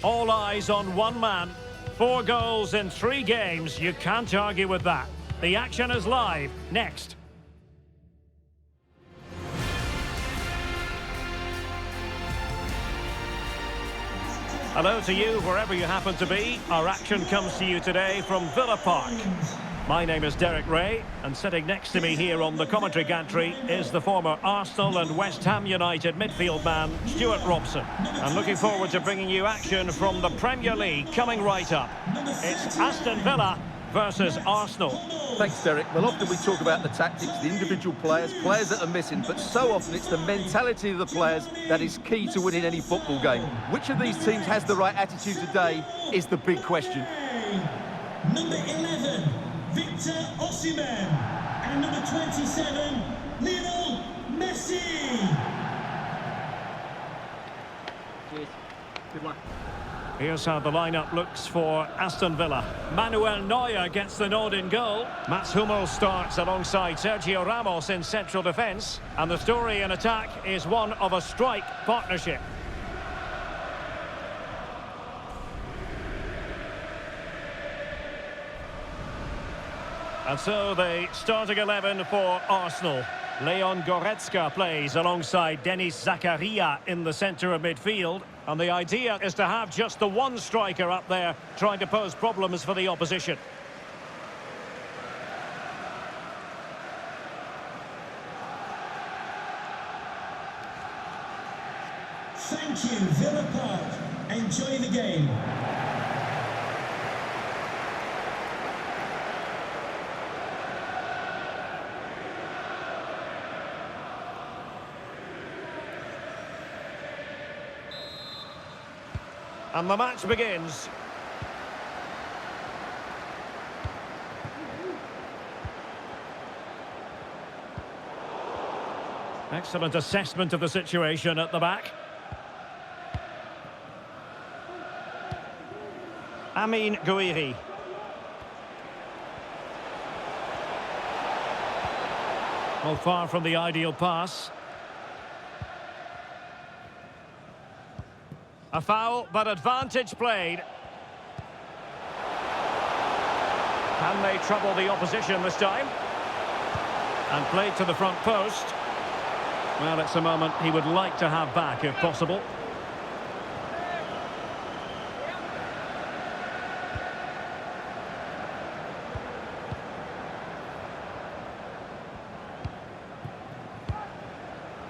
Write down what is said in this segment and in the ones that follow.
All eyes on one man. 4 goals in 3 games. You can't argue with that. The action is live. Next. Hello to you, wherever you happen to be. Our action comes to you today from Villa Park. My name is Derek Ray, and sitting next to me here on the commentary gantry is the former Arsenal and West Ham United midfield man, Stuart Robson. I'm looking forward to bringing you action from the Premier League coming right up. It's Aston Villa versus Arsenal. Thanks, Derek. Well, often we talk about the tactics, the individual players that are missing, but so often it's the mentality of the players that is key to winning any football game. Which of these teams has the right attitude today is the big question. Number 11, Victor Osimhen, and number 27, Lionel Messi. Cheers. Good luck. Here's how the lineup looks for Aston Villa. Manuel Neuer gets the nod in goal. Mats Hummels starts alongside Sergio Ramos in central defence. And the story in attack is one of a strike partnership. And so the starting 11 for Arsenal. Leon Goretzka plays alongside Denis Zakaria in the centre of midfield. And the idea is to have just the one striker up there trying to pose problems for the opposition. Thank you, Villa Park. Enjoy the game. And the match begins. Excellent assessment of the situation at the back. Amin Gouiri. Well, far from the ideal pass. A foul, but advantage played. Can they trouble the opposition this time? And played to the front post. Well, it's a moment he would like to have back, if possible.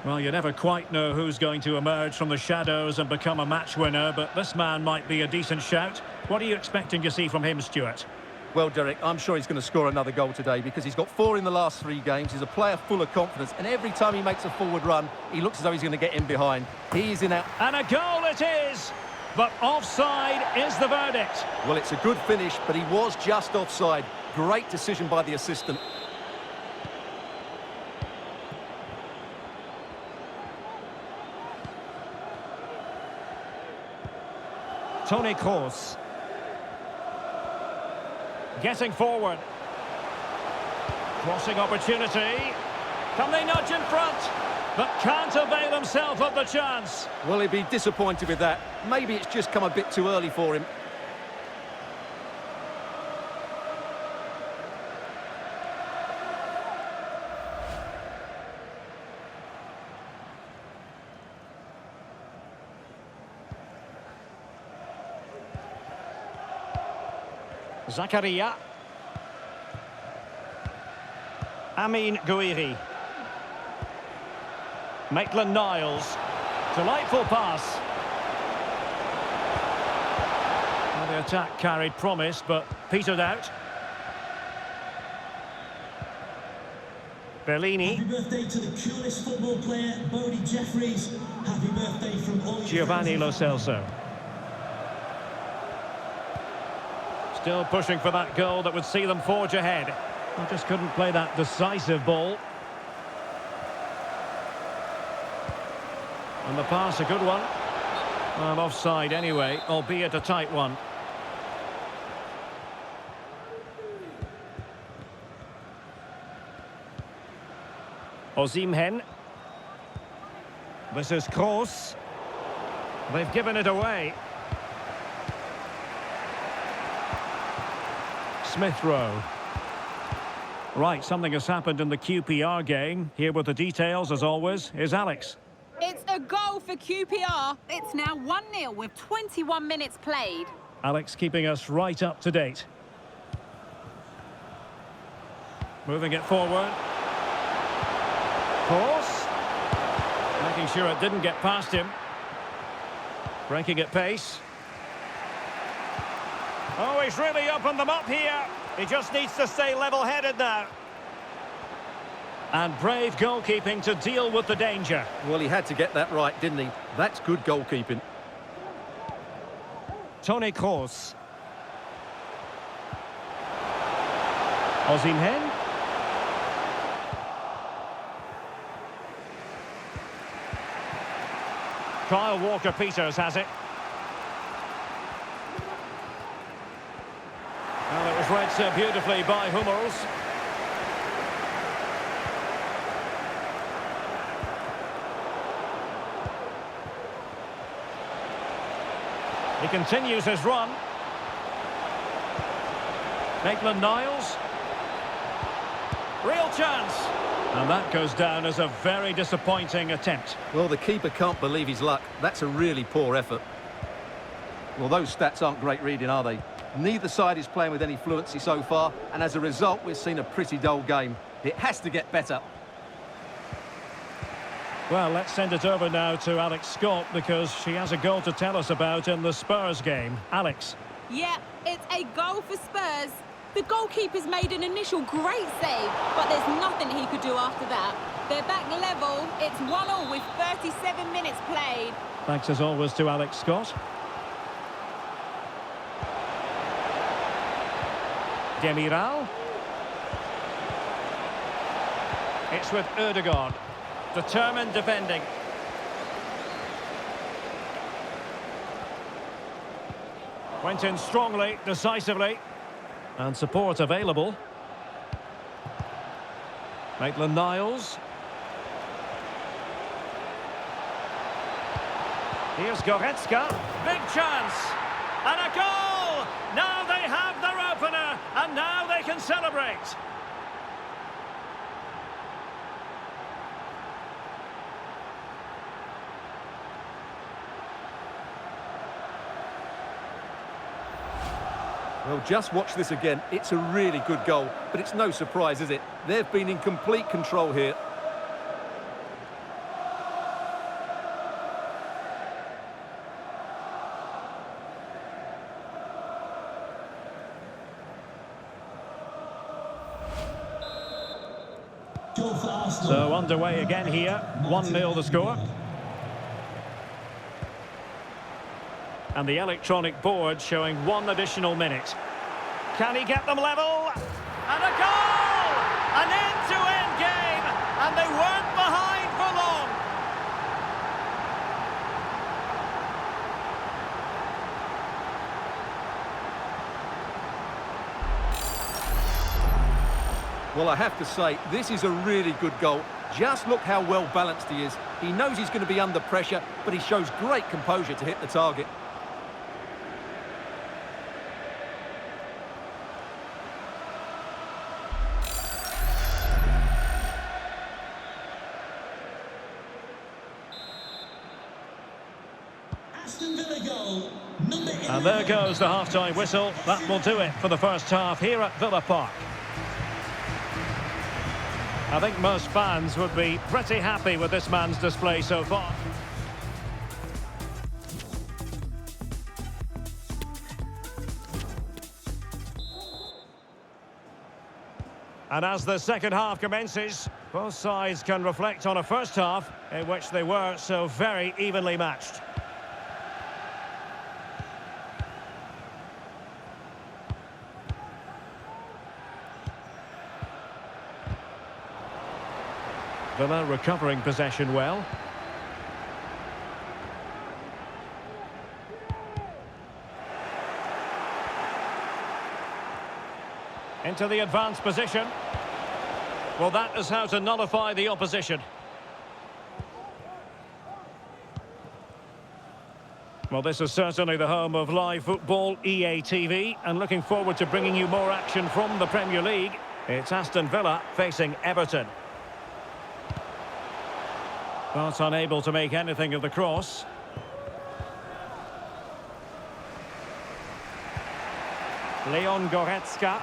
Well, you never quite know who's going to emerge from the shadows and become a match winner, but this man might be a decent shout. What are you expecting to see from him, Stuart? Well, Derek, I'm sure he's going to score another goal today because he's got 4 in the last 3 games. He's a player full of confidence, and every time he makes a forward run, he looks as though he's going to get in behind. He is in out. And a goal it is! But offside is the verdict. Well, it's a good finish, but he was just offside. Great decision by the assistant. Toni Kroos. Getting forward. Crossing opportunity. Can they nudge in front? But can't avail himself of the chance. Well, he'd be disappointed with that. Maybe it's just come a bit too early for him. Zakaria. Amin Gouiri. Maitland-Niles. Delightful pass. Well, the attack carried promise, but petered out. Bellini. Happy birthday to the coolest football player, Bodie Jeffries. Happy birthday from all Giovanni Lo Celso. Still pushing for that goal that would see them forge ahead. They just couldn't play that decisive ball. And the pass, a good one. Well, offside anyway, albeit a tight one. Osimhen. This is Kroos. They've given it away. Smith Rowe. Right, something has happened in the QPR game. Here with the details, as always, is Alex. It's a goal for QPR. It's now 1-0 with 21 minutes played. Alex keeping us right up to date. Moving it forward. Cross. Making sure it didn't get past him. Breaking at pace. Oh, he's really opened them up here. He just needs to stay level-headed now. And brave goalkeeping to deal with the danger. Well, he had to get that right, didn't he? That's good goalkeeping. Toni Kroos. Osimhen. Kyle Walker-Peters has it. Well, it was read so beautifully by Hummels. He continues his run. Maitland-Niles. Real chance. And that goes down as a very disappointing attempt. Well, the keeper can't believe his luck. That's a really poor effort. Well, those stats aren't great reading, are they? Neither side is playing with any fluency so far, and as a result, we've seen a pretty dull game. It has to get better. Well, let's send it over now to Alex Scott, because she has a goal to tell us about in the Spurs game. Alex. Yeah, it's a goal for Spurs. The goalkeeper's made an initial great save, but there's nothing he could do after that. They're back level. It's 1-1 with 37 minutes played. Thanks as always to Alex Scott. Demiral. It's with Ødegaard. Determined defending. Went in strongly, decisively. And support available. Maitland-Niles. Here's Goretzka. Big chance. And a goal! Now they have their opener. And now they can celebrate. Well, just watch this again. It's a really good goal, but it's no surprise, is it? They've been in complete control here. Goal for Aston. So underway again here. 1-0 the score. And the electronic board showing 1 additional minute. Can he get them level? And a goal! An end-to-end game, and they weren't behind for long. Well, I have to say, this is a really good goal. Just look how well balanced he is. He knows he's going to be under pressure, but he shows great composure to hit the target. Aston Villa goal, number 11. And there goes the half-time whistle. That will do it for the first half here at Villa Park. I think most fans would be pretty happy with this man's display so far. And as the second half commences, both sides can reflect on a first half in which they were so very evenly matched. Villa recovering possession well. Into the advanced position. Well, that is how to nullify the opposition. Well, this is certainly the home of live football, EA TV, and looking forward to bringing you more action from the Premier League. It's Aston Villa facing Everton. But unable to make anything of the cross. Leon Goretzka.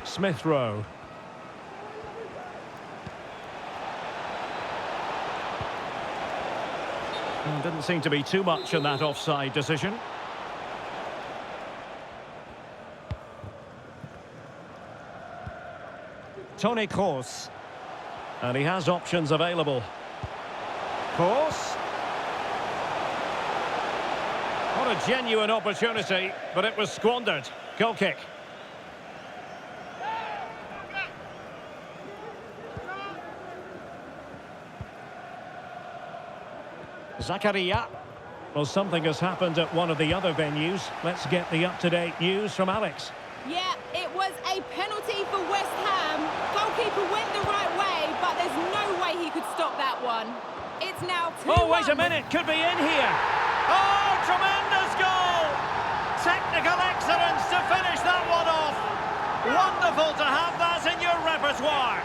Smith Rowe. Well, didn't seem to be too much in that offside decision. Toni Kroos. And he has options available. Kroos. What a genuine opportunity, but it was squandered. Goal kick. Zakaria. Well, something has happened at one of the other venues. Let's get the up-to-date news from Alex. Yeah, it was a penalty for West Ham. Goalkeeper went the right way, but there's no way he could stop that one. It's now 2-1. Oh, wait a minute. Could be in here. Oh, tremendous goal! Technical excellence to finish that one off. Wonderful to have that in your repertoire.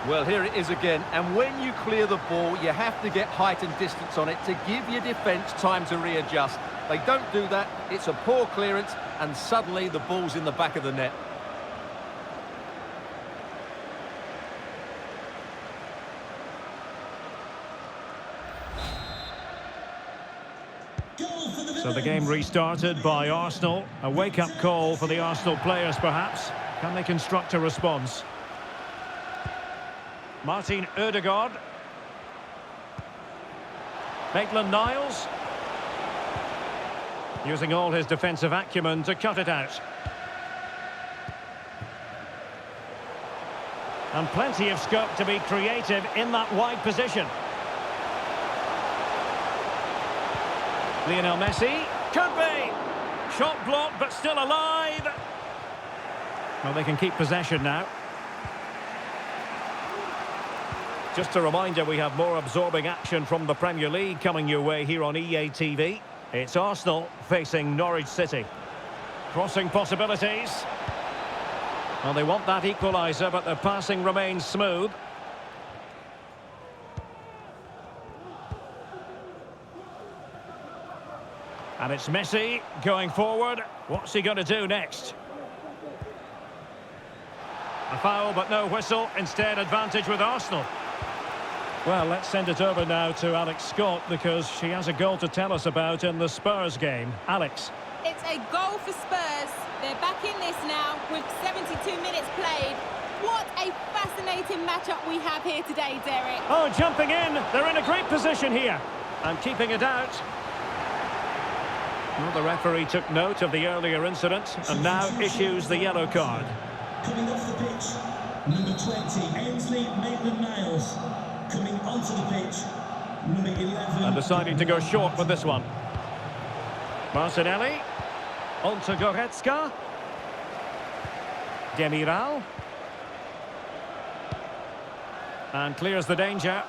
Well, here it is again, and when you clear the ball, you have to get height and distance on it to give your defence time to readjust. They don't do that, it's a poor clearance, and suddenly the ball's in the back of the net. So the game restarted by Arsenal. A wake-up call for the Arsenal players, perhaps. Can they construct a response? Martin Ødegaard. Maitland-Niles. Using all his defensive acumen to cut it out. And plenty of scope to be creative in that wide position. Lionel Messi. Could be! Shot blocked, but still alive. Well, they can keep possession now. Just a reminder, we have more absorbing action from the Premier League coming your way here on EA TV. It's Arsenal facing Norwich City. Crossing possibilities. Well, they want that equaliser, but the passing remains smooth. And it's Messi going forward. What's he going to do next? A foul, but no whistle. Instead, advantage with Arsenal. Well, let's send it over now to Alex Scott, because she has a goal to tell us about in the Spurs game. Alex. It's a goal for Spurs. They're back in this now with 72 minutes played. What a fascinating matchup we have here today, Derek. Oh, jumping in. They're in a great position here. And keeping it out. Well, the referee took note of the earlier incident and now issues the yellow card. Coming off the pitch, number 20, Ainsley Maitland-Niles. Coming onto the pitch, number 11. And deciding to go short with this one. Martinelli. Onto Goretzka. Demiral. And clears the danger.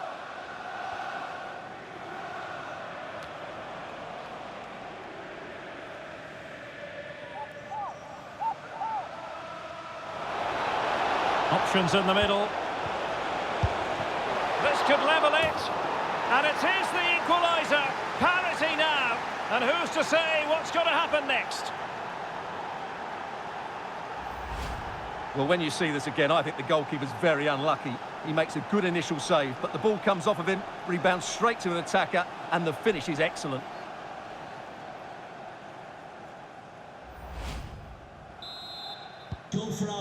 Options in the middle. This could level it. And it is the equaliser. Parity now. And who's to say what's going to happen next? Well, when you see this again, I think the goalkeeper's very unlucky. He makes a good initial save, but the ball comes off of him, rebounds straight to an attacker, and the finish is excellent.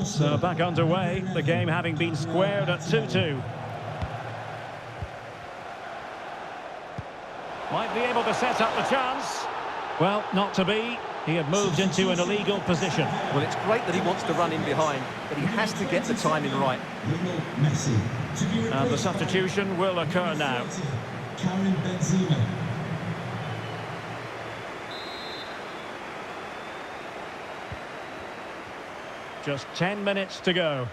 So back underway, the game having been squared at 2-2. Might be able to set up the chance. Well, not to be. He had moved into an illegal position. Well, it's great that he wants to run in behind, but he has to get the timing right. And the substitution will occur now. Just 10 minutes to go.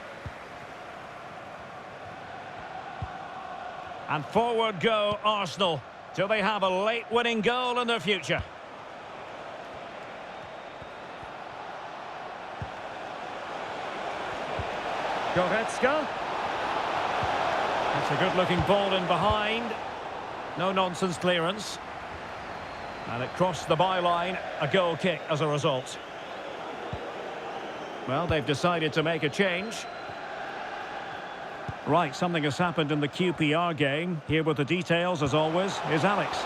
And forward go Arsenal. Do they have a late winning goal in their future? Goretzka. That's a good-looking ball in behind. No-nonsense clearance. And it crossed the byline. A goal kick as a result. Well, they've decided to make a change. Right, something has happened in the QPR game. Here with the details, as always, is Alex.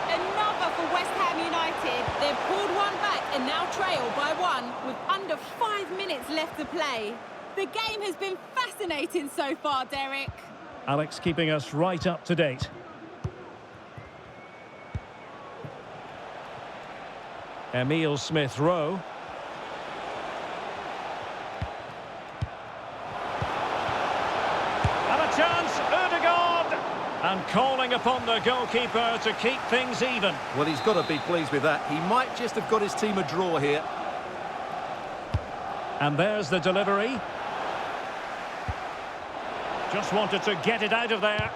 Another for West Ham United. They've pulled one back and now trail by one with under 5 minutes left to play. The game has been fascinating so far, Derek. Alex keeping us right up to date. Emile Smith-Rowe. And a chance, Ødegaard! And calling upon the goalkeeper to keep things even. Well, he's got to be pleased with that. He might just have got his team a draw here. And there's the delivery. Just wanted to get it out of there.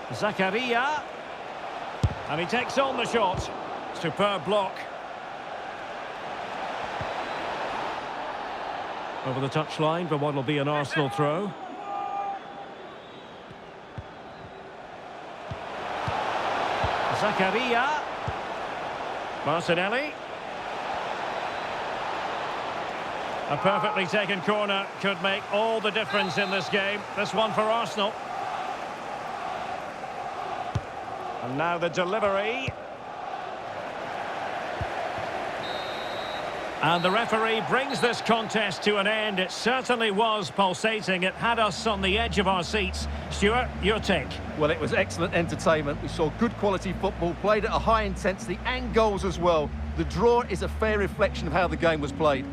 Zakaria. And he takes on the shot. Superb block. Over the touchline for what will be an Arsenal throw. Zakaria. Martinelli. A perfectly taken corner could make all the difference in this game. This one for Arsenal. And now the delivery. And the referee brings this contest to an end. It certainly was pulsating. It had us on the edge of our seats. Stuart, your take? Well, it was excellent entertainment. We saw good quality football, played at a high intensity and goals as well. The draw is a fair reflection of how the game was played.